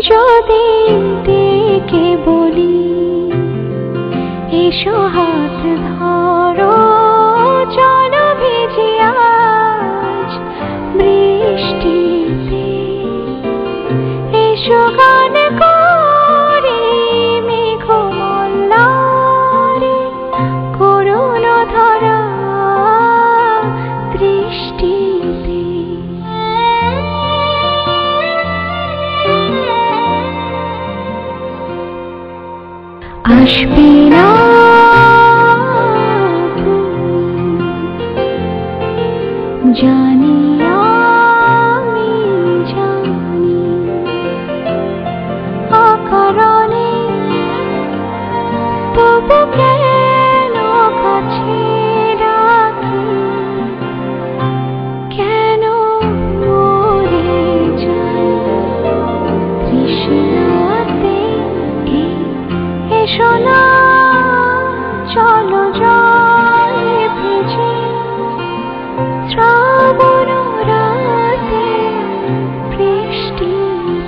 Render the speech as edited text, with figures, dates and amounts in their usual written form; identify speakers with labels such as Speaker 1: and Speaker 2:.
Speaker 1: যদি ডেকে বলি এসো হাত ধরো, চলো ভিজি আজ বৃষ্টিতে, এসো গান করি মেঘমল্লারে, করুণ ধরা দৃষ্টিতে। আসবে না জানি, আমি জানি, অকারণে তবু কেন কাছে রাখি, কেন মরে যাই তৃষ্ণাতে। এসো না চলো